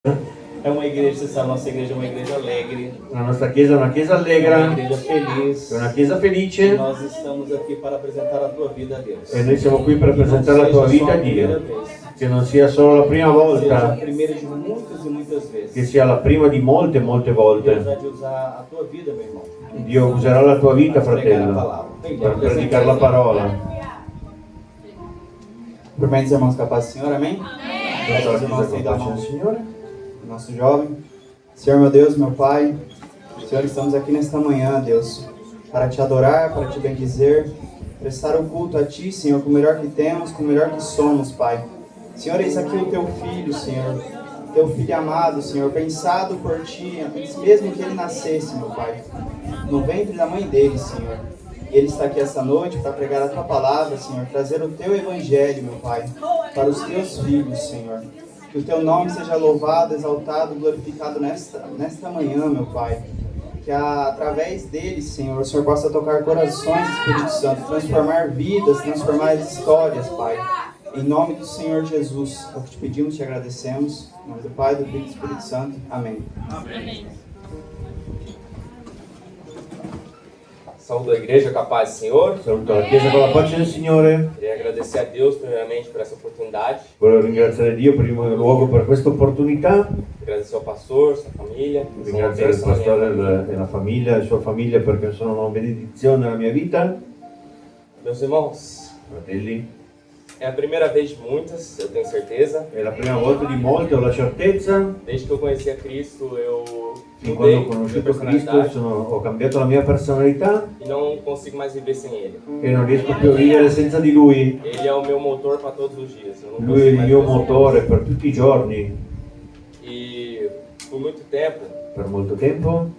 É uma igreja, você sabe, nossa igreja é uma igreja alegre. La nostra chiesa è una chiesa É allegra, uma igreja feliz. è una chiesa E felice nós estamos aqui para apresentar a tua vida a Deus. e noi siamo qui per Que não presentare la tua seja só vita a a primeira Dio. vez, Che non sia solo la prima seja a volta, primeira de muitas e muitas vezes. che sia la prima di molte Deus volte. vai te usar a tua vida, meu irmão, Dio userà la tua vita, para pregar a fratello, palavra. per predicare la parola. Cumprimento os irmãos com a paz do Senhor, amém? Questa è la Os irmãos chiesa têm con da pace mão del Signore. nosso jovem. Senhor, meu Deus, meu Pai, Senhor, estamos aqui nesta manhã, Deus, para te adorar, para te bendizer, prestar o culto a Ti, Senhor, com o melhor que temos, com o melhor que somos, Pai. Senhor, eis aqui o Teu Filho, Senhor, Teu Filho amado, Senhor, pensado por Ti, antes mesmo que ele nascesse, meu Pai, no ventre da mãe dele, Senhor. E ele está aqui esta noite para pregar a Tua palavra, Senhor, trazer o Teu Evangelho, meu Pai, para os Teus filhos, Senhor. Que o Teu nome seja louvado, exaltado, glorificado nesta manhã, meu Pai. Que através dele, Senhor, o Senhor possa tocar corações, Espírito Santo, transformar vidas, transformar histórias, Pai. Em nome do Senhor Jesus, é o que te pedimos, te agradecemos. Em nome do Pai, do Filho e do Espírito Santo. Amém. Amém. Saúdo a igreja com a paz do Senhor. Saluto la chiesa con la pace del Signore. Queria agradecer a Deus primeiramente por essa oportunidade. Voglio ringraziare Dio per primo luogo per questa opportunità. Agradecer ao pastor, sua família. Ringraziare il pastore e la famiglia, la sua famiglia, perché sono una benedizione nella mia vita. Meus irmãos, Fratelli, é a primeira vez de muitas, eu tenho certeza. è la prima volta di molte, ho la certezza. Desde que eu conheci a Cristo, eu Quando mudei ho minha conosciuto Cristo personalidade ho cambiato la mia personalità e não consigo mais viver sem Ele. e non riesco più a vivere senza di Lui. Ele é o meu motor para todos os dias. Eu não Lui è consigo il mais mio viver sem motore per tutti i giorni. Ele. E por muito tempo, Per molto tempo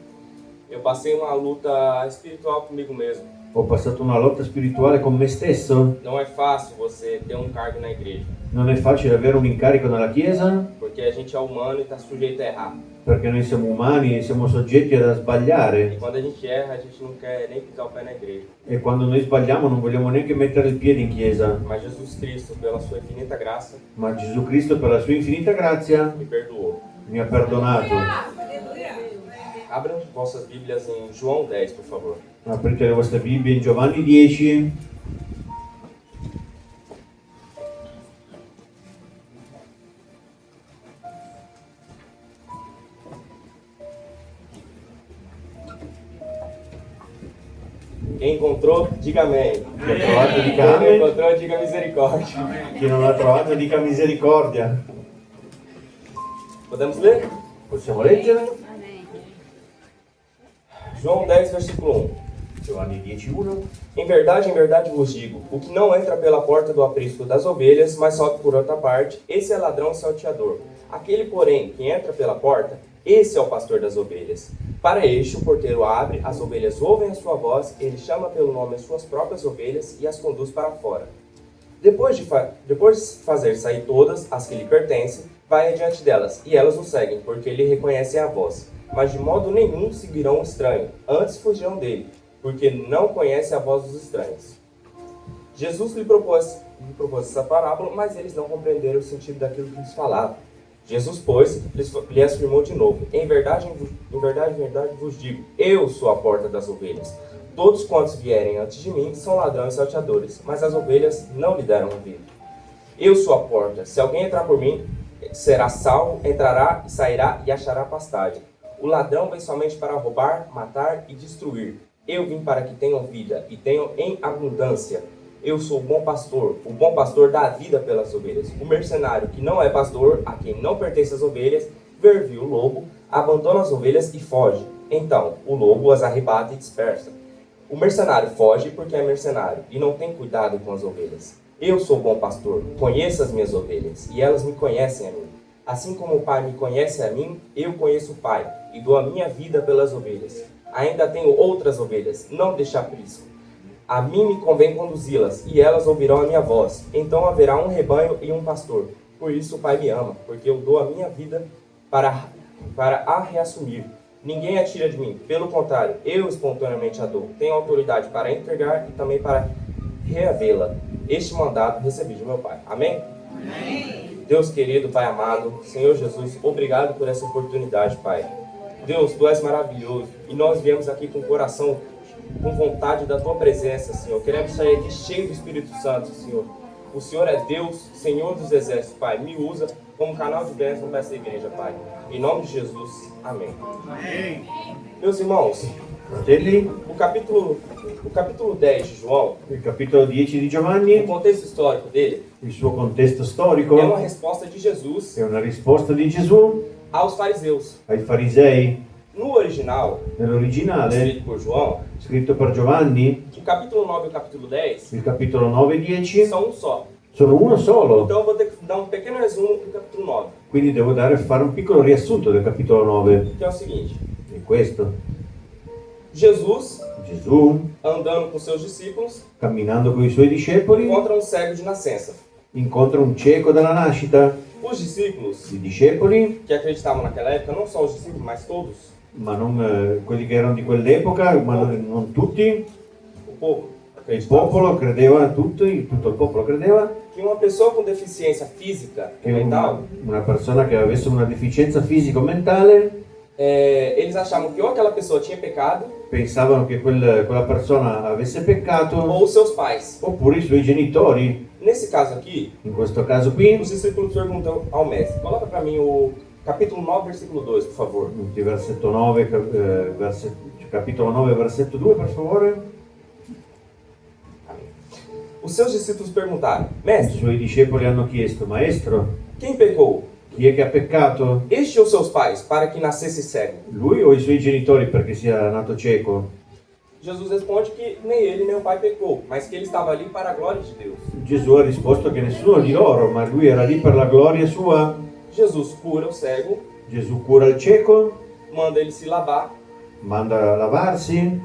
eu passei uma luta espiritual comigo mesmo. ho passato una lotta spirituale con me stesso. Não é fácil você ter um cargo na igreja, Non è facile avere un incarico nella Chiesa porque a gente é humano e está sujeito a errar. perché noi siamo umani e siamo soggetti a E sbagliare. quando a gente erra, a gente não quer nem pisar o pé na igreja. E quando noi sbagliamo non vogliamo neanche mettere il piede in Chiesa. Mas Jesus Cristo, pela sua infinita graça, Ma Gesù Cristo, per la sua infinita grazia, me perdoou. mi ha perdonato. Abram vossas Bíblias em João 10, por favor. Aprite le vostre Bibbie in Giovanni 10. Quem encontrou, diga amém. Chi ha trovato dica Quem não amen. encontrou, diga misericórdia. Chi non l'ha trovato dica misericordia. Podemos ler? Possiamo leggere? João 10, versículo 1. Giovanni 10:1. Em verdade vos digo, o que não entra pela porta do aprisco das ovelhas, mas sobe por outra parte, esse é ladrão e salteador. Aquele, porém, que entra pela porta, esse é o pastor das ovelhas. Para este, o porteiro abre, as ovelhas ouvem a sua voz, ele chama pelo nome as suas próprias ovelhas e as conduz para fora. Depois de fazer sair todas as que lhe pertencem, vai adiante delas, e elas o seguem, porque lhe reconhecem a voz. Mas de modo nenhum seguirão o estranho, antes fugirão dele, porque não conhecem a voz dos estranhos. Jesus lhe propôs essa parábola, mas eles não compreenderam o sentido daquilo que lhes falava. Jesus, pois, lhe afirmou de novo: em verdade vos digo, eu sou a porta das ovelhas. Todos quantos vierem antes de mim são ladrões e salteadores, mas as ovelhas não lhe deram ouvido. Eu sou a porta, se alguém entrar por mim, será salvo, entrará e sairá e achará pastagem. O ladrão vem somente para roubar, matar e destruir. Eu vim para que tenham vida e tenham em abundância. Eu sou o bom pastor dá a vida pelas ovelhas. O mercenário que não é pastor, a quem não pertence as ovelhas, vê o lobo, abandona as ovelhas e foge. Então, o lobo as arrebata e dispersa. O mercenário foge porque é mercenário e não tem cuidado com as ovelhas. Eu sou o bom pastor, conheço as minhas ovelhas e elas me conhecem a mim. Assim como o Pai me conhece a mim, eu conheço o Pai e dou a minha vida pelas ovelhas. Ainda tenho outras ovelhas, não deixe aprisco. A mim me convém conduzi-las, e elas ouvirão a minha voz. Então haverá um rebanho e um pastor. Por isso o Pai me ama, porque eu dou a minha vida para a reassumir. Ninguém a tira de mim, pelo contrário, eu espontaneamente a dou. Tenho autoridade para entregar e também para reavê-la. Este mandado recebi de meu Pai. Amém? Amém. Deus querido, Pai amado, Senhor Jesus, obrigado por essa oportunidade, Pai. Deus, Tu és maravilhoso e nós viemos aqui com o coração, com vontade da Tua presença, Senhor. Queremos sair aqui cheio do Espírito Santo, Senhor. O Senhor é Deus, Senhor dos Exércitos, Pai. Me usa como canal de bênção para essa igreja, Pai. Em nome de Jesus, amém. Amém. Meus irmãos, Fratelli, o capítulo 10 de João, il capitolo 10 di o Giovanni, contexto histórico dele, il suo contesto é uma storico, resposta de Jesus è una risposta di Gesù aos fariseus. ai farisei. No original, Nell'originale, escrito por João, scritto per Giovanni, o capítulo 9 e o capítulo 10 il capitolo 9 e 10 são um só. sono uno solo. Então eu vou ter que dar um pequeno resumo do capítulo 9, Quindi devo fare un piccolo riassunto del capitolo 9. que é o seguinte. È questo. Jesus, Gesù, andando com seus discípulos, camminando con i suoi discepoli, encontra um cego de nascença. incontra un cieco dalla nascita. Os discípulos, I discepoli, que acreditavam naquela época, não só os discípulos, mas todos, ma non quelli che erano di quell'epoca, ma non tutti, o povo, il acreditava popolo credeva, tutto il popolo credeva que uma pessoa com deficiência física e che mental, una persona che avesse una deficienza fisico-mentale eles achavam que ou aquela pessoa tinha pecado, pensavano che quella persona avesse peccato ou seus pais. oppure i suoi genitori. Nesse caso aqui, In questo caso qui, os discípulos perguntam ao mestre. Coloca para mim o capítulo 9, versículo 2, por favor. versetto 9, capitolo 9, versetto 2, per favore. Os seus discípulos perguntaram: I Mestre, suoi discepoli hanno chiesto, maestro, quem pecou? chi è che ha peccato? Este ou seus pais, para que nascesse cego? Lui o i suoi genitori perché sia nato cieco? Jesus responde que nem ele nem o pai pecou, mas que ele estava ali para a glória de Deus. Gesù ha risposto che nessuno di loro, ma lui era lì per la gloria sua. Jesus cura o cego, Gesù cura il cieco, manda ele se lavar, manda a lavarsi,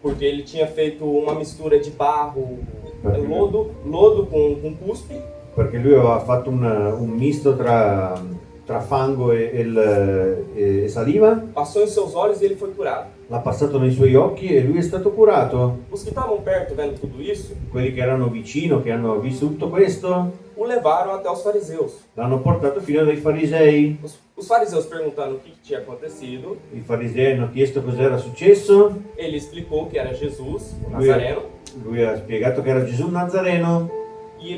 porque ele tinha feito uma mistura de barro, Perché? lodo com cuspe, perché lui aveva fatto un misto tra fango e saliva, passou em seus olhos e ele foi curado. l'ha passato nei suoi occhi e lui è stato curato. Os que estavam perto vendo tudo isso, Quelli che erano vicino, che hanno visto tutto questo, o levaram até os fariseus. l'hanno portato fino dai farisei. Os fariseus perguntando o que tinha acontecido, I farisei hanno chiesto cos'era successo, ele explicou que era Jesus, o Lui- Nazareno, lui ha spiegato che era Gesù Nazareno e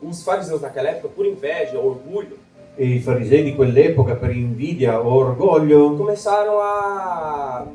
os fariseus naquela época, por inveja, orgulho, e i farisei di quell'epoca per invidia o orgoglio começaram a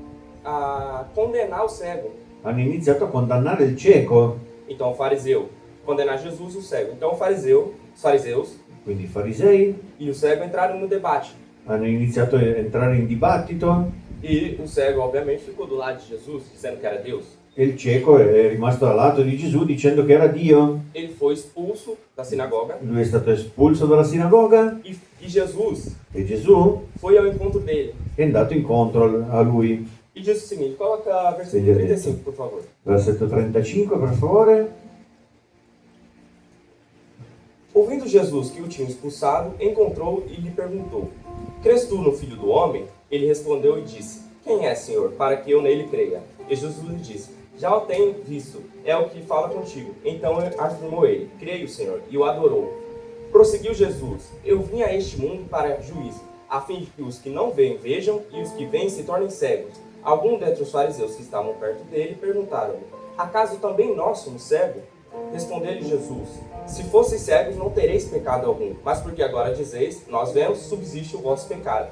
condenar o cego. hanno iniziato a condannare il cieco. Então o fariseu condenar Jesus, o cego. Então os fariseus Quindi i farisei e o cego entraram no debate. hanno iniziato a entrare in dibattito E o cego, obviamente, ficou do lado de Jesus, dizendo que era Deus. e il cieco è rimasto dal lato di Gesù dicendo che era Dio. Ele foi expulso da sinagoga Lui è stato espulso dalla sinagoga e Jesus e Gesù foi ao encontro dele. è andato incontro a lui. E disse o seguinte, coloca versículo Ele é 35, por favor. Versetto 35, per favore. Ouvindo Jesus que o tinha expulsado, encontrou e lhe perguntou: Crês tu no Filho do Homem? Ele respondeu e disse: Quem é, Senhor, para que eu nele creia? E Jesus lhe disse: Já o tenho visto, é o que fala contigo. Então afirmou ele: Creio, Senhor, e o adorou. Prosseguiu Jesus: Eu vim a este mundo para juízo, a fim de que os que não veem vejam e os que veem se tornem cegos. Alguns dentre os fariseus que estavam perto dele perguntaram-lhe: Acaso também nós somos cegos? Respondeu-lhe Jesus: Se fosseis cegos, não tereis pecado algum, mas porque agora dizeis, nós vemos, subsiste o vosso pecado.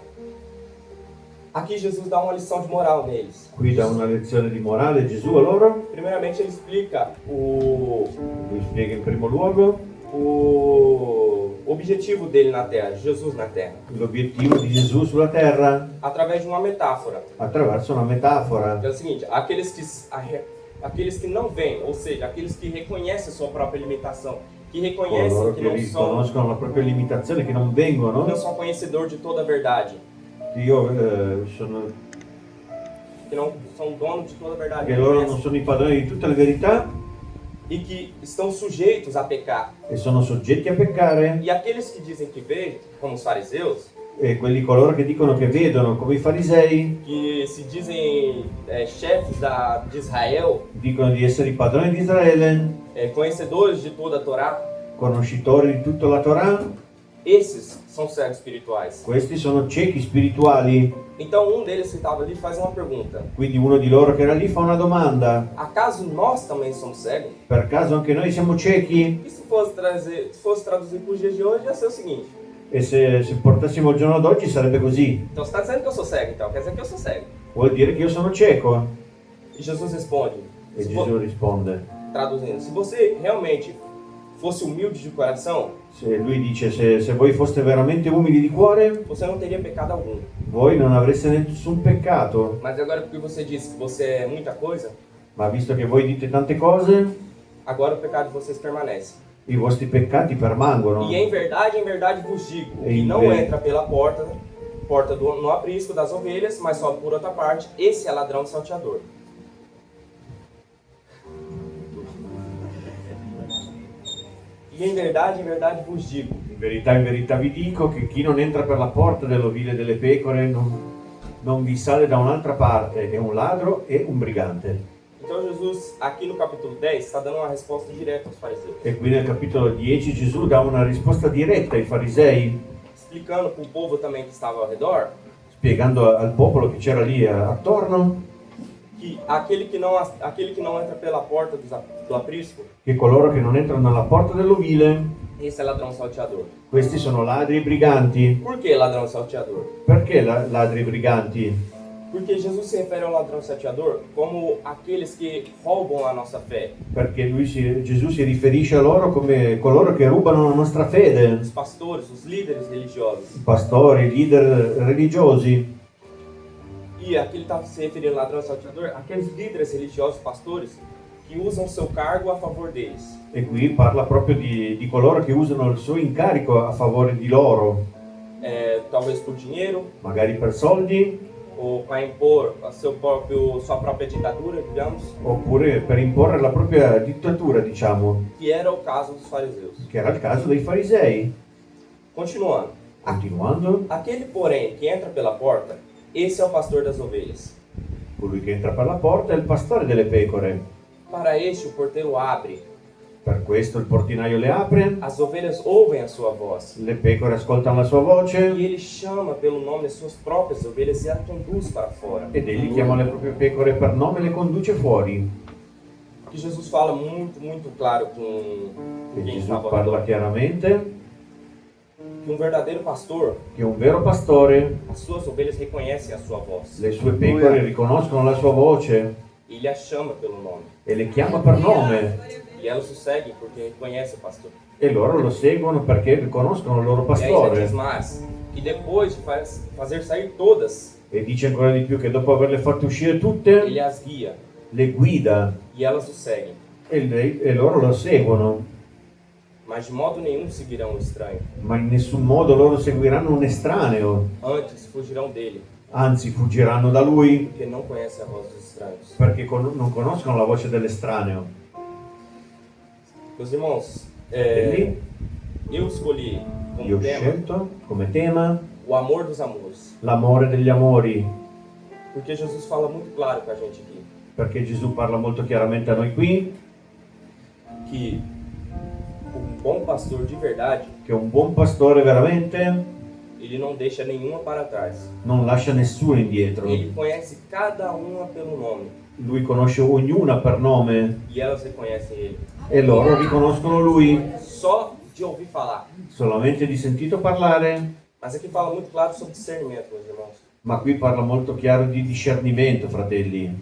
Aqui Jesus dá uma lição de moral neles. Qui dà una lezione di morale Gesù a loro. Primeiramente ele explica o Lui spiega in primo luogo objetivo dele na Terra, Jesus na Terra, l'obiettivo di Gesù sulla terra através de uma metáfora. attraverso una metafora. É o seguinte, aqueles que não veem, ou seja, aqueles que reconhecem sua própria limitação, que reconhecem Coloro que che não são, riconoscono la propria limitazione, che non vengono, não são conhecedor de toda a verdade, io sono, que não são dono de toda a verdade, che loro non sono i padroni di tutte le verità e que estão sujeitos a pecar. e sono soggetti a peccare, E aqueles que dizem que veem, como os fariseus, e coloro che dicono che vedono come i farisei, que se dizem chefes de Israel, dicono di essere i padroni di Israele, conhecedores de toda a Torá, conoscitori di tutta la Torah, Esses são cegos espirituais. Questi sono ciechi spirituali. Então um deles que estava ali faz uma pergunta: Quindi uno di loro che era lì fa una domanda. acaso nós também somos cegos? Per caso anche noi siamo ciechi? E se fosse traduzir para os dias de hoje, ia ser o seguinte: E se portassimo il giorno d'oggi sarebbe così. então você está dizendo que eu sou cego, então quer dizer que eu sou cego. Vuol dire che io sono cieco. E Jesus responde, E se Gesù risponde. traduzindo, se você realmente fosse humilde de coração, Lui dice, se voi foste veramente umili di cuore, você não teria pecado algum. voi non avreste nessun peccato. Mas agora porque você disse que você é muita coisa, Ma visto che voi dite tante cose, agora o pecado de vocês permanece. i vostri peccati permangono. E em verdade vos digo, o que Em não ver- entra pela porta no aprisco das ovelhas, mas sobe por outra parte, esse é ladrão e salteador. E em verdade vos digo, In verità vi dico che chi non entra per la porta dell'ovile delle pecore non vi sale da un'altra parte, è un ladro e un brigante. então Jesus, aqui no capítulo 10, está dando uma resposta direta aos fariseus. E qui nel capitolo 10 Gesù dà una risposta diretta ai farisei, Explicando para o povo também que estava ao redor, spiegando al popolo che c'era lì attorno que aquele que não entra pela porta do aprisco, che coloro che non entrano nella porta dell'ovile, esse é ladrão salteador. questi sono ladri e briganti. Por que ladrão salteador? Perché ladri e briganti? Porque Jesus se refere ao ladrão salteador como aqueles que roubam a nossa fé. Perché Gesù si riferisce a loro come coloro che rubano la nostra fede, Os pastores, os líderes religiosos. pastori, leader religiosi. E aqui ele está se referindo ao ladrão salteador, aqueles líderes religiosos, pastores, que usam seu cargo a favor deles. E qui parla proprio di coloro che usano il suo incarico a favore di loro, Talvez por dinheiro, magari per soldi, ou para impor sua própria ditadura, digamos, oppure per imporre la propria dittatura, diciamo, que era o caso dos fariseus. che era il caso dei farisei. Continuando. Continuando, Aquele, porém, que entra pela porta, esse é o pastor das ovelhas. colui che entra per la porta è il pastore delle pecore. Para este, o porteiro abre. Per questo il portinaio le apre, As ovelhas ouvem a sua voz. le pecore ascoltano la sua voce E ele chama pelo nome as suas próprias ovelhas e as conduz para fora. ed egli chiama le proprie pecore per nome e le conduce fuori. Que Jesus fala muito claro com E quem Gesù estava ao parla redor. chiaramente Que um verdadeiro pastor, che un vero pastore, as suas ovelhas reconhecem a sua voz. le sue pecore riconoscono la sua voce E ele as chama pelo nome. e le chiama per nome E elas o seguem porque reconhecem o pastor. e loro lo seguono perché riconoscono il loro E aí ainda diz pastore. mais, que depois de fazer sair todas, E dice ancora di più che dopo averle fatte uscire tutte, ele as guia le guida e elas o seguem. e loro lo seguono, Mas de modo nenhum seguirão o estranho. ma in nessun modo loro seguiranno un estraneo, Antes fugirão dele, anzi fuggiranno da lui porque não conhecem a voz dos estranhos. perché non conoscono la voce dell'estraneo. Meus irmãos, E eu escolhi lì io como ho tema scelto come tema o amor dos amores. l'amore degli amori, Porque Jesus fala muito claro com a gente aqui perché Gesù parla molto chiaramente a noi qui que um bom pastor de verdade, che un buon pastore veramente ele não deixa nenhuma para trás. non lascia nessuno indietro. Ele conhece cada uma pelo nome Lui conosce ognuna per nome e elas reconhecem ele. e loro riconoscono lui Só de ouvir falar. solamente di sentito parlare, Mas aqui fala muito claro sobre discernimento, meus irmãos. ma qui parla molto chiaro di discernimento, fratelli.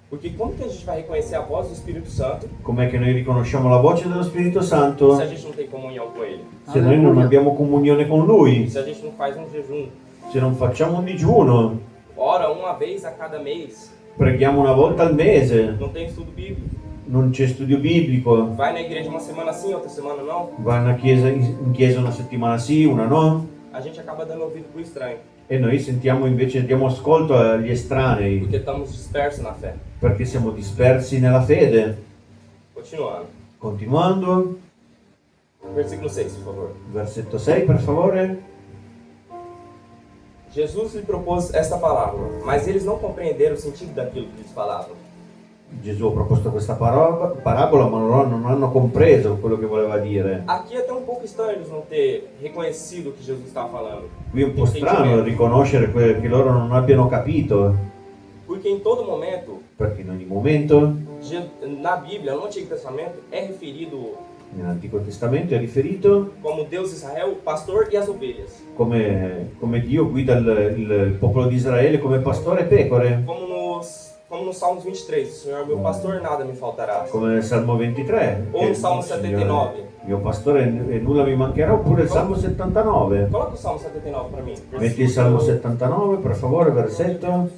Porque como que a gente vai reconhecer a voz do Espírito Santo Com'è che noi riconosciamo la voce dello Spirito se Santo a gente não tem comunhão com ele? se noi non abbiamo comunione con lui, Se a gente não faz um jejum? se non facciamo un digiuno, Ora uma vez a cada mês. preghiamo una volta al mese, Não tem estudo bíblico. non c'è studio biblico, Vai na igreja uma semana sim, outra semana não. va in chiesa una settimana sì, una no, A gente acaba dando ouvido pro estranho. e noi sentiamo invece, diamo ascolto agli estranei Porque estamos dispersos na fé. perché siamo dispersi nella fede. Continuando. Continuando, Versículo 6, por favor. versetto 6 per favore. Jesus lhe propôs esta palavra, mas eles não compreenderam o sentido daquilo que lhes falava. Gesù ha proposto questa parabola, ma loro non hanno compreso quello che voleva dire. Aqui é até um pouco estranho eles não ter reconhecido o que Jesus estava falando. Qui è un po' strano riconoscere che loro non abbiano capito, Porque em todo momento, perché in ogni momento na Bíblia, no Antigo Testamento, é referido nell'Antico Testamento è riferito como Deus Israel, o pastor e as ovelhas. come Dio guida il popolo di Israele come pastore e pecore, Como no Salmos 23, o Senhor é meu pastor, nada me faltará. come nel Salmo 23, O che no Salmo il Signore 79. mio pastore e nulla mi mancherà, oppure il Salmo 79. Coloca o Salmo 79 para mim. Metti il Salmo 79, per favore, versetto.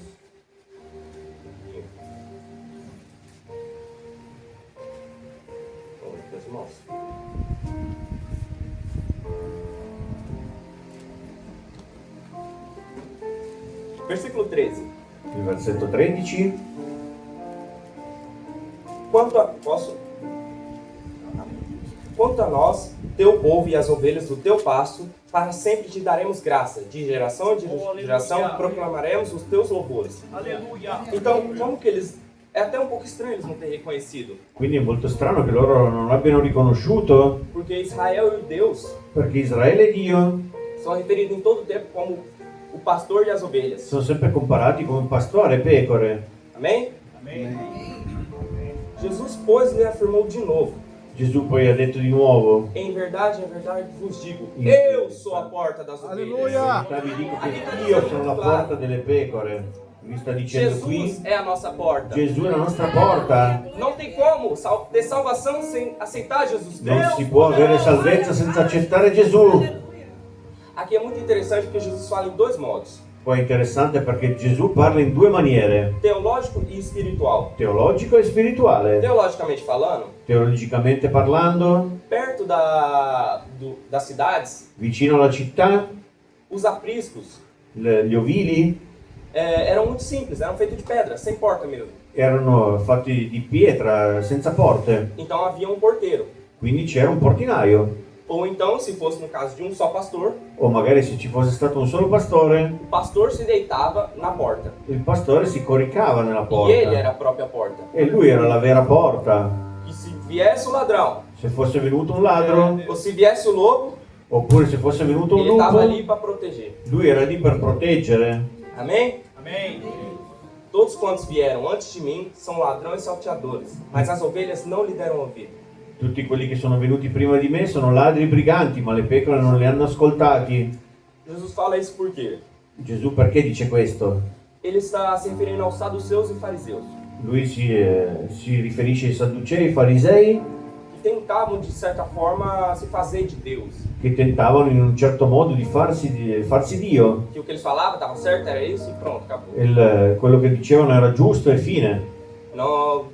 Versículo 13. Il versetto 13. Quanto a nós, teu povo e as ovelhas do teu pasto, para sempre te daremos graça. De geração em geração proclamaremos os teus louvores. Aleluia. Então, como que eles... É até um pouco estranho eles não terem reconhecido. Quindi è molto strano che loro non l'abbiano riconosciuto, Porque Israel e Deus perché Israele e Dio são referidos em todo o tempo como o pastor e as ovelhas. sono sempre comparati come pastore e pecore. Amém? Amém. Jesus, pois, lhe afirmou de novo. Gesù poi ha detto di nuovo: Em verdade vos digo, Isso. eu sou a porta das ovelhas. in realtà vi dico che io sono la porta delle pecore. Mi sta dicendo Jesus qui, é a nossa porta. Gesù è la nostra porta. Não tem como ter salvação sem aceitar Jesus Non Cristo. si può avere salvezza senza accettare Gesù. Aqui é muito interessante porque Jesus fala em dois modos: Poi è interessante perché Gesù parla in due maniere, teológico e espiritual. teologico e spirituale. Teologicamente falando, Teologicamente parlando, perto das cidades, vicino alla città, os apriscos gli ovili eram muito simples, eram feitos de pedra, sem porta mesmo. erano fatti di pietra, senza porte, Então havia um porteiro. quindi c'era un portinaio. Ou então, se fosse no caso de um só pastor, O magari se ci fosse stato un solo pastore, o pastor se deitava na porta. il pastore si coricava nella E ele era porta. a própria porta. E lui era la vera porta. E se viesse o ladrão, Se fosse venuto un ladro, ou se viesse o lobo, oppure se fosse venuto un ele estava ali lupo, para proteger. lui era lì per proteggere. Amém? Amém. Todos quantos vieram antes de mim são ladrões e salteadores, mas as ovelhas não lhe deram ouvido. Tutti quelli che sono venuti prima di me sono ladri e briganti, ma le pecore non li hanno ascoltati. Jesus fala isso por quê? Gesù perché dice questo? Ele está se referindo aos saduceus e fariseus, Lui si riferisce ai sadducei e ai farisei que tentavam, de certa forma, se fazer de Deus. che tentavano in un certo modo di farsi Dio. Que o que eles falavam estava certo, era isso e pronto, acabou. Quello che dicevano era giusto e fine. Não,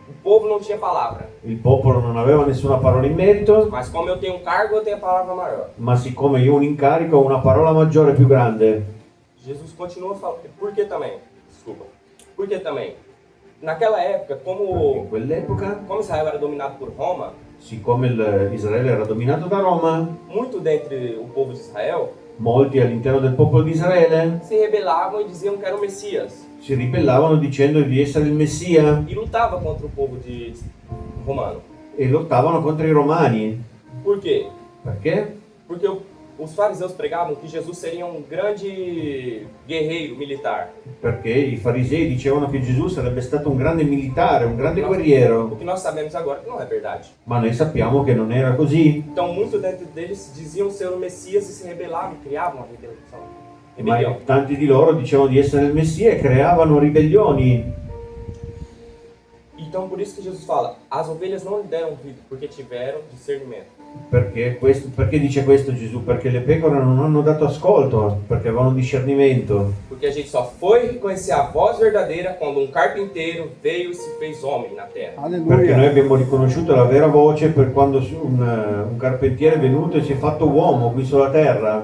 o povo não tinha palavra. Il popolo non aveva nessuna parola in merito, Mas como eu tenho um cargo, eu tenho a palavra maior. ma siccome io ho un incarico ho una parola maggiore, più grande. Jesus continua falando. Por que também? Desculpa. Por que também? Naquela época, In como quell'epoca, Israel era dominado por Roma, siccome Israele era dominato da Roma, muito dentre o povo de Israel molti all'interno del popolo di Israele se rebelavam e diziam que era o Messias. si ribellavano dicendo di essere il Messia E lutava contra o povo romano. e lottavano contro i Romani. Por quê? Perché? Porque os fariseus pregavam que Jesus seria um grande guerreiro militar. Perché i farisei dicevano che Gesù sarebbe stato un grande militare, un grande guerriero, O que nós sabemos agora que não é verdade. ma noi sappiamo che non era così. Então, muito dentro deles diziam ser o Messias e se rebelavam e criavam uma Ma rebelião. tanti di loro dicevano di essere il Messia e creavano ribellioni. Então, por isso que Jesus fala, as ovelhas não lhe deram ouvido, porque tiveram discernimento. Perché dice questo Gesù? Perché le pecore non hanno dato ascolto, perché avevano discernimento. Porque a gente só foi reconhecer a voz verdadeira quando um carpinteiro veio e se fez homem na terra. Perché noi abbiamo riconosciuto la vera voce per quando un carpentiere è venuto e si è fatto uomo qui sulla terra.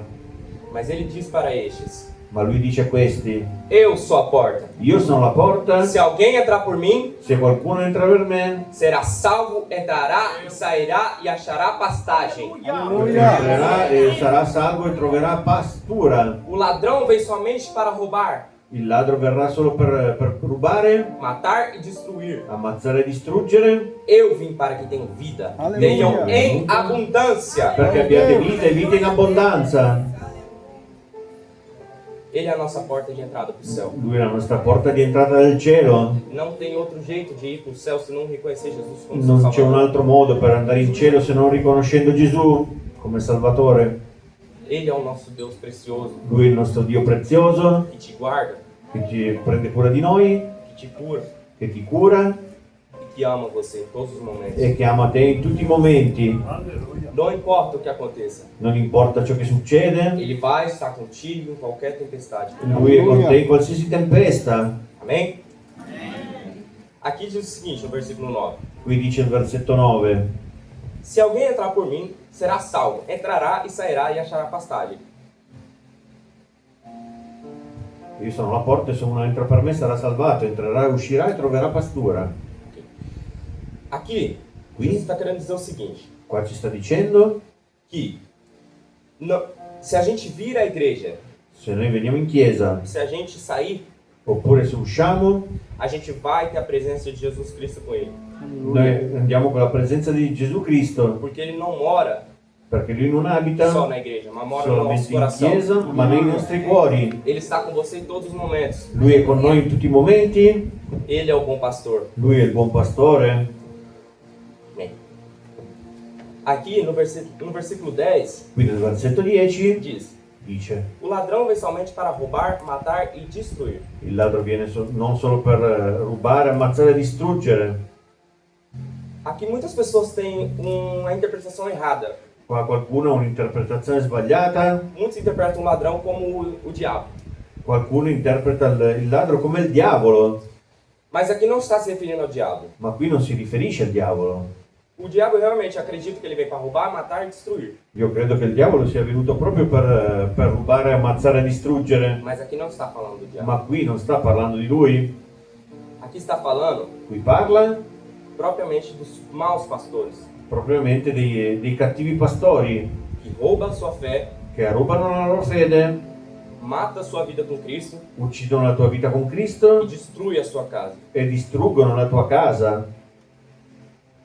Mas ele diz para estes, Ma lui dice a questi: eu sou a porta. io sono la porta, Se alguém entrar por mim, se qualcuno entra per me, será salvo, entrará e sairá e achará pastagem. entrerà e sarà salvo e troverà pastura. O ladrão veio somente para roubar, Il ladro verrà solo per rubare, matar e destruir. ammazzare e distruggere, Eu vim para que tenham vida, Aleluia. tenham em abundância. perché abbiate vita e vita in abbondanza. Ele é a nossa porta de entrada para o céu. Lui è la nostra porta di entrata del cielo. Não tem outro jeito de ir para o céu se não reconhecer Jesus como seu Non c'è un Salvador. altro modo per andare in cielo se non riconoscendo Gesù come Salvatore. Ele é o nosso Deus precioso, Lui è il nostro Dio prezioso, que te guarda, che ci prende cura di noi, que te cura che ti cura e que ama você em todos os momentos. e che ama te in tutti i momenti. Não importa o que aconteça, Non importa ciò che succede, Ele vai estar contigo em qualquer tempestade. Lui è con te in qualsiasi tempesta. Amém? Aqui diz o seguinte, no versículo 9. Qui dice il versetto 9. Se alguém entrar por mim, será salvo. Entrará e sairá e achará pastagem. Io sono la porta e se uno entra per me sarà salvato, entrerà e uscirà e troverà pastura. Aqui, Qui? Jesus está querendo dizer o seguinte, Qua ci sta dicendo, que se a gente vir à igreja, se noi veniamo in chiesa se a gente sair, oppure se usciamo, a gente vai ter a presença de Jesus Cristo com Ele. noi andiamo con la presenza di Gesù Cristo, Porque Ele não mora perché Lui non abita só na igreja, mas mora no nosso solamente in coração. chiesa, ma nei nostri cuori. Ele está com você em todos os momentos. Lui è con noi in tutti i momenti, Ele é o bom pastor. Lui è il buon pastore. Amém. Aqui no versículo 10 Qui nel versetto 10 diz: dice, o ladrão vem somente para roubar, matar e destruir. il ladro viene non solo per rubare, ammazzare e distruggere. Aqui muitas pessoas têm uma interpretação errada. Qua qualcuno ha un'interpretazione sbagliata, Muitos interpretam o ladrão como o diabo. qualcuno interpreta il ladro come il diavolo, Mas aqui não está se referindo ao diabo. ma qui non si riferisce al diavolo. O diabo, eu realmente acredito que ele vem para roubar, matar e destruir. Io credo che il diavolo sia venuto proprio per rubare, ammazzare e distruggere, Mas aqui não está falando do diabo. ma qui non sta parlando di lui, Aqui está falando qui parla propriamente dos maus pastores, propriamente dei cattivi pastori que roubam a sua fé, che rubano la loro fede, mata a sua vida com Cristo uccidono la tua vita con e Cristo destrui a sua casa. e distruggono la tua casa.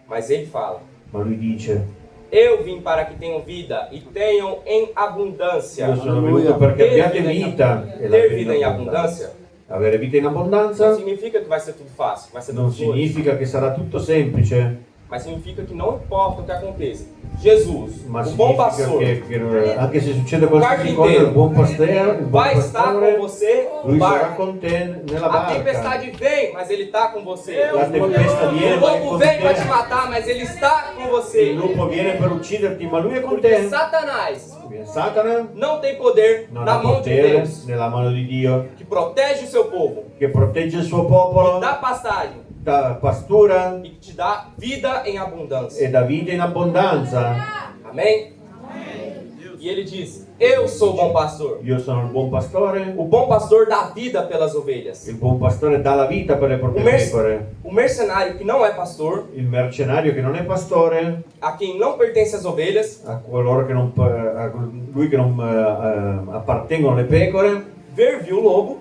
Mas ele fala: Ma lui dice, eu vim para que tenham vida e tenham em abundância. io sono Alleluia. venuto perché Ter abbiate vida em- vita e ter l'avete vida em abundância Avere vita in não abbondanza significa que vai ser tudo fácil, vai ser non tudo flores, significa che sarà tutto semplice, mas significa que não importa o que aconteça. Jesus, ma o bom significa pastor, che anche se succede qualsiasi Carpinteiro. cosa, il buon pastore, vai estar com você no lui sarà barco. con te nella A barca. tempestade vem, mas ele está com você. La tempesta viene, O ma è lobo con vem para te te. matar, mas ele está com você. Il lupo viene per ucciderti, ma lui è con Porque te. Satanás Satana não tem poder non na ha mão de potere Deus, nella mano di Dio, que protege o seu povo, che protegge il suo popolo, dá pastagem dà pastura e que te dá vida em abundância. e dà vita in abbondanza. Amém? E ele diz: eu sou o bom pastor. Io sono il buon pastore, O bom pastor dá vida pelas ovelhas. il buon pastore dà la vita per le proprie pecore. O mercenário que não é pastor, Il mercenario che non è pastore, a quem não pertence as ovelhas, a coloro che non, a lui che non appartengono alle pecore, ver viu o lobo,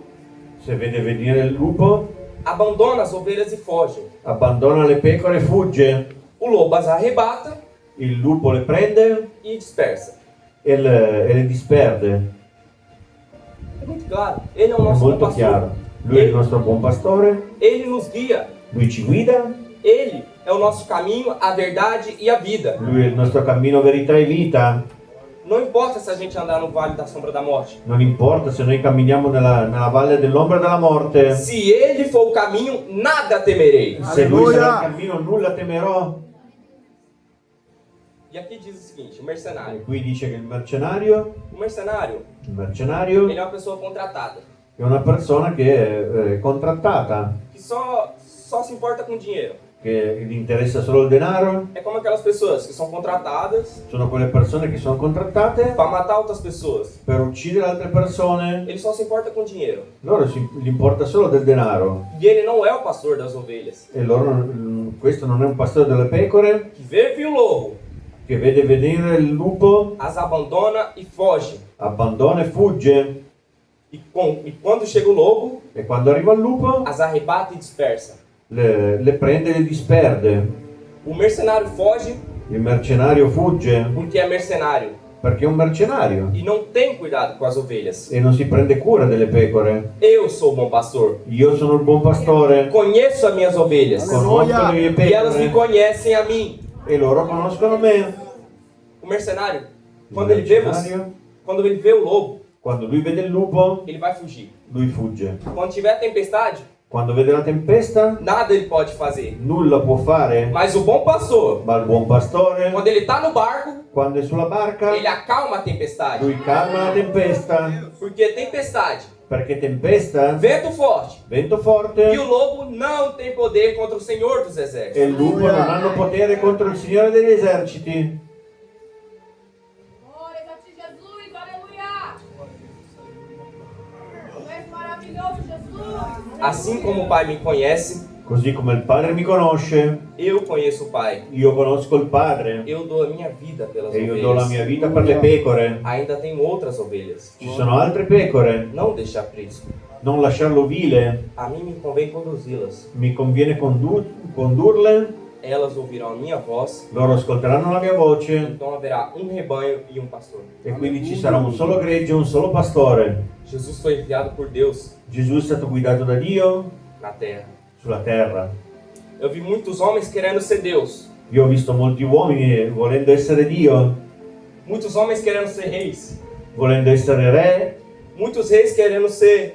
se vede venire il lupo, abandona as ovelhas e foge. abbandona le pecore e fugge. O lobo as arrebata Il lupo le prende e dispersa. e le disperde. É muito claro. Ele é o È nosso bom molto pastor. chiaro. Lui è il nostro buon pastore, Ele nos guia. lui ci guida, Ele é o nosso caminho, a verdade e a vida. lui è il nostro cammino, verità e vita. Não importa se a gente andar no vale da sombra da morte. Non importa se noi camminiamo nella valle dell'ombra della morte, Se ele for o caminho, nada temerei. se lui Alleluia. sarà il cammino nulla temerò. E aqui diz o seguinte, o E mercenário. qui dice che il mercenario Ele é uma pessoa contratada, è una persona che è contrattata, que só se importa com dinheiro. che gli interessa solo il denaro. É como aquelas pessoas que são contratadas Sono quelle persone che sono contrattate para matar outras pessoas. per uccidere altre persone. Ele só se importa com dinheiro. Loro gli importa solo del denaro. E ele não é o pastor das ovelhas. E questo non è un pastore delle pecore Que vê viu o lobo, che vede venire il lupo, as abandona e foge. abbandona e fugge. E quando chega o lobo, e quando arriva il lupo as arrebata e dispersa. le prende e le disperde. O mercenário foge Il mercenario fugge porque é mercenário perché è un mercenario e não tem cuidado com as ovelhas. e non si prende cura delle pecore. Eu sou o bom pastor. Io sono il buon pastore, Conheço as minhas ovelhas conosco le mie e elas me pecore conhecem a mim. e loro conoscono me. O mercenário, Il quando ele vê mercenario, quando ele vê o lobo, quando lui vede il lupo, ele vai fugir. lui fugge. Quando tiver tempestade, Quando vede la tempesta, nada ele pode fazer. nulla può fare, Mas o bom pastor, ma il buon pastore, quando ele tá no barco, quando è sulla barca, ele acalma a tempestade. lui calma la tempesta, Porque tempestade, perché tempesta, vento forte vento forte e o lobo não tem poder contra o Senhor dos e Exércitos. il lupo non hanno potere contro il Signore degli eserciti. Glória a ti, Jesus, aleluia! Tu és maravilhoso, Jesus! Assim como o Pai me conhece, Così come il Padre mi conosce, eu conheço o Pai. io conosco il Padre Eu dou a minha vida pelas e io do la ovelhas. mia vita per le pecore. Ainda tenho outras ovelhas. Ci sono altre pecore, Não deixar preso. non lasciarlo vile, A mim me convém conduzi-las. mi conviene condurle, Elas ouvirão a minha voz, loro ascolteranno la mia voce então haverá um rebanho e um pastor. e quindi ci sarà un solo gregge e un solo pastore. Jesus foi enviado por Deus Gesù è stato guidato da Dio na terra. sulla terra. Eu vi muitos homens querendo ser Deus. Io ho visto molti uomini volendo essere Dio, Muitos homens querendo ser reis. volendo essere re, Muitos reis querendo ser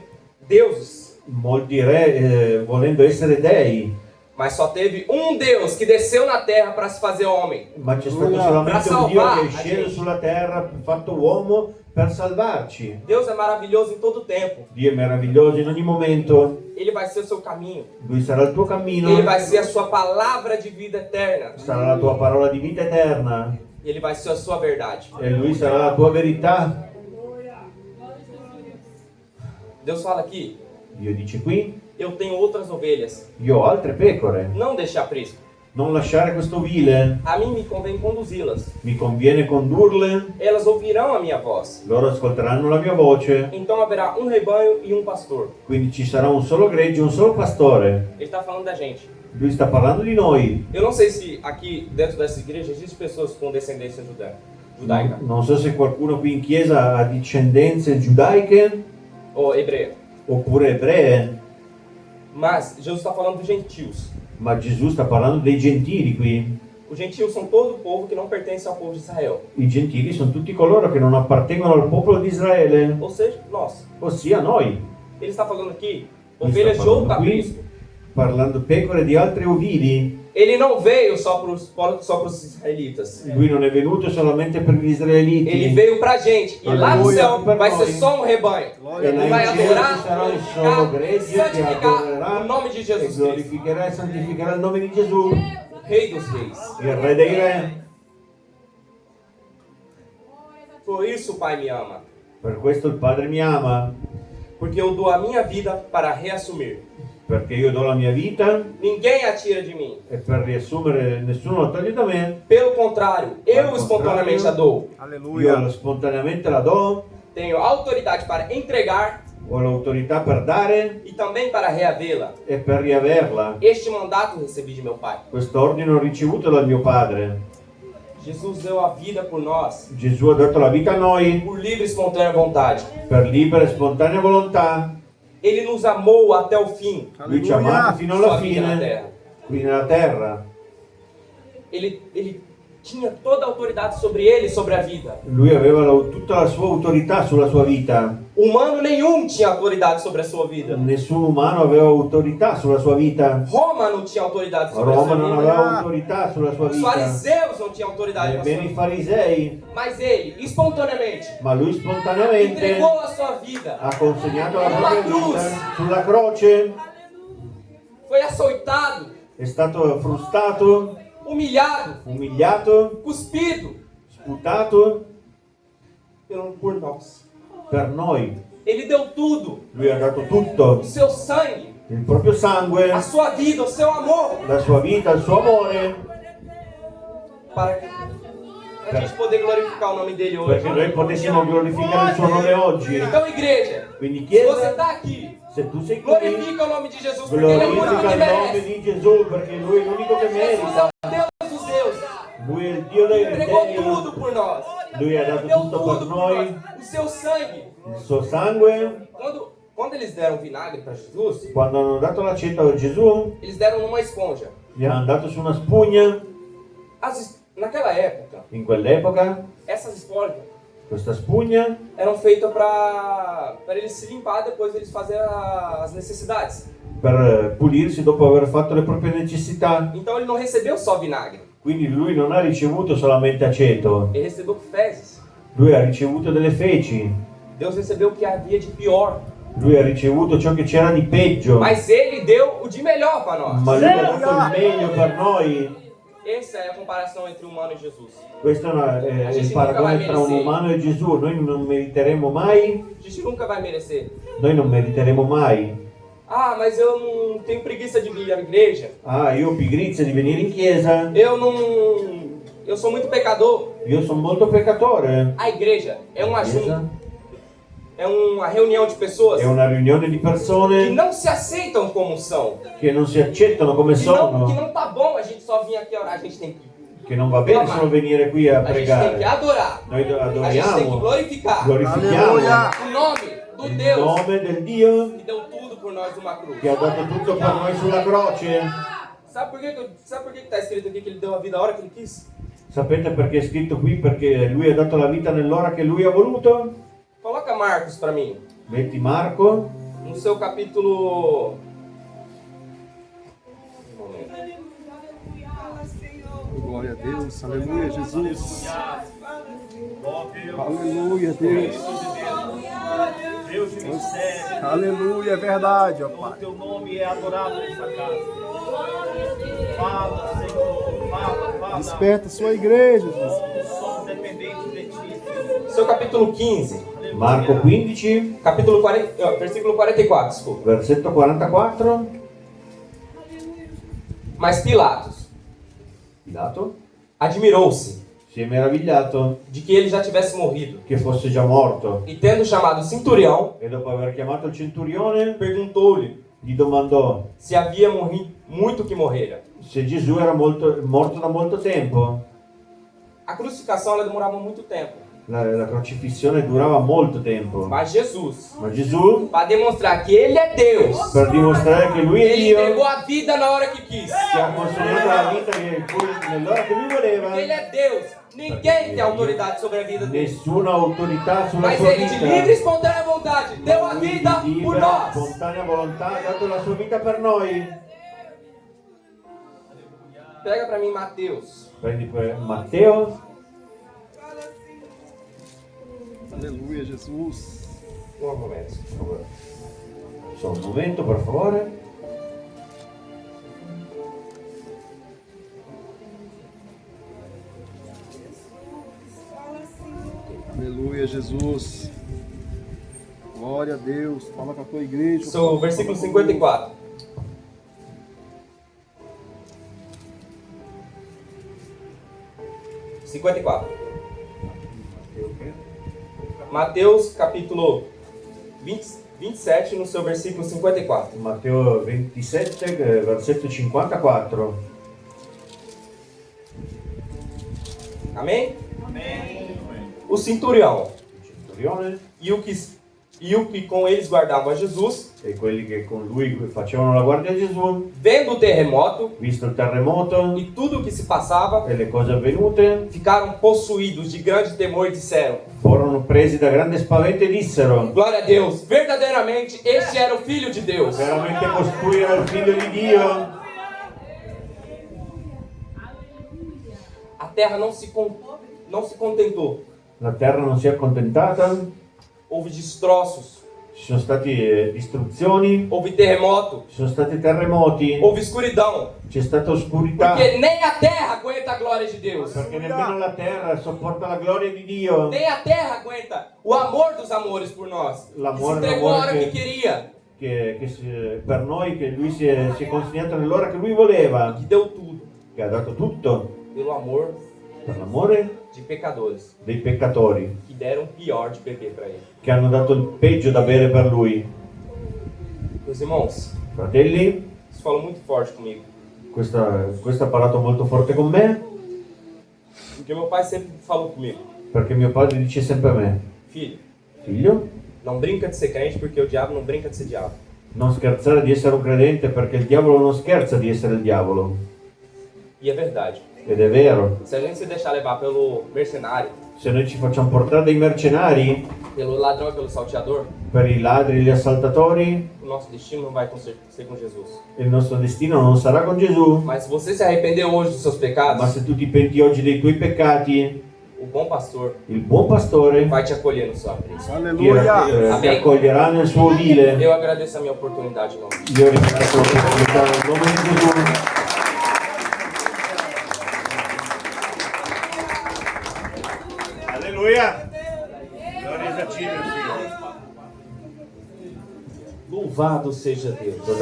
deuses. molti re volendo essere dei, Mas só teve um Deus que desceu na terra para se fazer homem. ma c'è stato solamente un Dio che è sceso gente. sulla terra, fatto uomo per salvarci. Deus é maravilhoso em todo o tempo. Dio è meraviglioso in ogni momento, Ele vai ser o seu caminho. Lui sarà il tuo cammino, Ele vai ser a sua palavra de vida eterna. sarà la tua parola di vita eterna Ele vai ser a sua verdade. e Lui sarà la tua verità. Deus fala aqui, Dio dice qui, eu tenho outras ovelhas. io ho altre pecore, Não deixe aprisco. non lasciare questo vile, A mim me convém conduzi-las. mi conviene condurle, Elas ouvirão a minha voz. loro ascolteranno la mia voce, Então haverá um rebanho e um pastor. quindi ci sarà un solo gregge e un solo pastore. Ele está falando da gente. Lui sta parlando di noi. Eu não sei se aqui dentro dessa igreja existem pessoas com descendência judaica Non so se qualcuno qui in chiesa ha discendenze giudaiche ou hebreia. oppure ebree, Mas Jesus está falando dos gentios. ma Gesù sta parlando dei gentili qui. Os gentios são todo o povo que não pertence ao povo de Israel. I gentili sono tutti coloro che non appartengono al popolo di Israele, Ou seja, nós. ossia noi. Ele está falando aqui, Lui ovelhas sta de outro parlando aprisco. qui, parlando pecore di altri ovili. Ele não veio só para os israelitas. Lui non è venuto solamente per gli israeliti. Ele veio pra gente. E lá no Alleluia, céu per vai noi. ser só um rebanho. E Ele là vai in cielo adorar, ci sarà un solo glorificar, gregge che santificar adorerà o nome de e Jesus Cristo, glorificherà e santificherà il nome di Gesù, Rei dos Reis. il Re dei Re. Por isso o Pai me ama. Per questo il Padre mi ama, Porque eu dou a minha vida para reassumir. perché io do la mia vita Ninguém a tira de mim. e per riassumere nessuno la toglie da me. Pelo contrário, eu Ao espontaneamente contrário. a dou. Io spontaneamente la do, Tenho autoridade para entregar ho l'autorità per dare e também para reavê-la. e per riaverla. Este mandato recebi de meu Pai. Quest'ordine ho ricevuto dal mio Padre. Jesus deu a vida por nós, Gesù ha dato la vita a noi por livre e espontânea vontade. per libera e spontanea volontà. Ele nos amou até o fim. Lui ci ha amato fino alla Sua vida na fine, terra. qui nella terra. Ele tinha toda a autoridade sobre ele e sobre a vida. Lui aveva tutta la sua autorità sulla sua vita. Humano nenhum tinha autoridade sobre a sua vida. Nessun umano aveva autorità sulla sua vita. Roma não tinha autoridade sobre Roma a non sua aveva vida. autorità sulla sua Os vita. fariseus não tinham autoridade sobre a Nemmeno sua i vida. farisei. Mas ele, espontaneamente, Ma lui spontaneamente entregou a sua vida. ha consegnato la propria vita sulla croce, Foi açoitado, è stato frustato, humilhado, umiliato, cuspido sputato por nós. per noi. Ele deu tudo. Lui ha dato tutto, O seu sangue, il proprio sangue, a sua vida, o seu amor. la sua vita, il suo amore, Para Para a gente poder glorificar o nome dele hoje. perché noi potessimo glorificare il suo nome oggi. Então, igreja, Quindi se você Chiesa, está aqui, se tu sei qui, glorifica o nome de Jesus, porque ele é o único glorifica que il nome merece. di Gesù perché Lui è l'unico che Jesus é merita. o Deus dos deuses. Lui è il Dio dei Entregou dei. tudo por nós. Lui ha dato Deu tutto tudo per por nós. noi, O seu sangue. il suo sangue. Quando eles deram vinagre para Jesus, Quando hanno dato l'aceto a Gesù, eles deram numa esponja. gli hanno dato su una spugna. Naquela época, In quell'epoca, essas esponjas questa spugna eram feitas para eles se limpar depois eles fazerem as necessidades. per pulirsi dopo aver fatto le proprie necessità. Então ele não recebeu só vinagre, Quindi lui non ha ricevuto solamente aceto, ele recebeu fezes. lui ha ricevuto delle feci, Deus recebeu o que havia de pior, lui ha ricevuto ciò che c'era di peggio, mas ele deu o de melhor para nós. ma lui ha dato il meglio per noi. Essa é a comparação entre o humano e Jesus. Questo è il paragone tra un umano e Gesù. Noi non meriteremo mai, A gente nunca vai merecer. noi non meriteremo mai. Ah, mas eu não tenho preguiça de vir à igreja. Ah, io ho pigrizia di venire in chiesa, Eu sou muito pecador. io sono molto peccatore. A igreja é um Chiesa ajunto, é uma reunião de pessoas è una riunione di que persone não se aceitam como são. che non si accettano come Que sono, não tá bom a gente só vir aqui orar, a gente tem que che non va bene solo venire qui a A gente tem que pregare. adorar. Noi A gente tem que adoriamo, glorificar glorifichiamo o nome do il Deus nome del Dio que deu tudo por nós numa cruz. che ha dato tutto per noi sulla croce. Sabe por que tá escrito aqui que ele deu a vida a hora que ele quis? Sapete perché è scritto qui? Perché lui ha dato la vita nell'ora che lui ha voluto? Coloca Marcos para mim, Metti Marco, no seu capítulo. Glória a Deus, aleluia, Jesus. Aleluia, Deus. Deus te concede, Aleluia, é verdade, ó o Pai. teu nome é adorado nessa casa. Fala, Senhor, fala. Desperta a sua igreja, Jesus. Somos dependentes de ti. Seu capítulo 15, Marco 15, capítulo 40, versículo 44, desculpa. versetto 44. Mas Pilatos Pilato admirou-se si è meravigliato de que ele já tivesse morrido. che fosse già morto E tendo chamado o centurião, e dopo aver chiamato il centurione perguntou-lhe gli domandò se havia muito que morrera. se Gesù era morto da molto tempo. A crucificação ela demorava muito tempo. La crocifissione durava molto tempo, Mas Jesus, ma Gesù, para demonstrar que ele é Deus, per dimostrare che lui è ele Dio, entregou a vida na hora que quis. che ha consegnato la vita nell'ora che lui voleva, Ele é Deus. Ninguém tem autoridade sobre a vida dele. nessuna autorità sulla Mas sua ele, de vita. livre e espontânea vontade, deu a Lui vida di por libera, nós. spontanea volontà ha dato la sua vita per noi. Pega para mim Mateus. Prendi Matteo, Aleluia, Jesus. Um momento, por favor. solo un momento per favore. Aleluia, Jesus. Glória a Deus. Fala com a tua igreja. Seu versículo 54. Mateus capítulo 27, no seu versículo 54. Matteo 27, versetto 54. Amém? O centurião Il centurione e o que com eles guardavam a Jesus, e quelli che con lui facevano la guardia a Gesù, vendo o terremoto visto il terremoto e tudo o que se passava, e le cose avvenute, ficaram possuídos de grande temor e disseram: furono presi da grande spavento e dissero: Glória a Deus, verdadeiramente este era o Filho de Deus. veramente costui era il figlio di Dio. A terra não se contentou. La terra non si è accontentata, Houve destroços, ci sono state distruzioni, houve terremoto, ci sono stati terremoti, houve escuridão. c'è stata oscurità, Porque nem a terra aguenta a glória de Deus. perché nemmeno la terra sopporta la gloria di Dio. Nem a terra aguenta o amor dos amores por nós. Que se L'amore, entregou a hora l'amore que queria. Per noi, che lui si è consegnato nell'ora che lui voleva, Que deu tudo che ha dato tutto pelo amor per l'amore de pecadores dei peccatori, que deram o pior de beber para ele. che hanno dato il peggio da bere per lui. Meus irmãos, Fratelli, isso falou muito forte comigo. questo ha parlato molto forte con me, Porque meu pai sempre falou comigo: perché mio padre dice sempre a me, filho, figlio, não brinca de ser crente porque o diabo não brinca de ser diabo. non scherzare di essere un credente perché il diavolo non scherza di essere il diavolo. E é verdade. Ed è vero, Se a gente se deixar levar pelo mercenário, se noi ci facciamo portare dai mercenari, pelo ladrão e pelo salteador, per i ladri e gli assaltatori, o nosso destino não vai ser com Jesus. il nostro destino non sarà con Gesù. Mas se você se arrepender hoje dos seus Ma pecados, se tu ti penti oggi dei tuoi peccati, o bom pastor il buon pastore vai te acolher no seu apreço. ti, Aleluia! ti accoglierà nel suo ovile. Eu agradeço a minha oportunidade, não. Io ringrazio l'opportunità nel nome di Gesù. Alleluia! Gloria a Dio, Signore. Louvado seja Deus.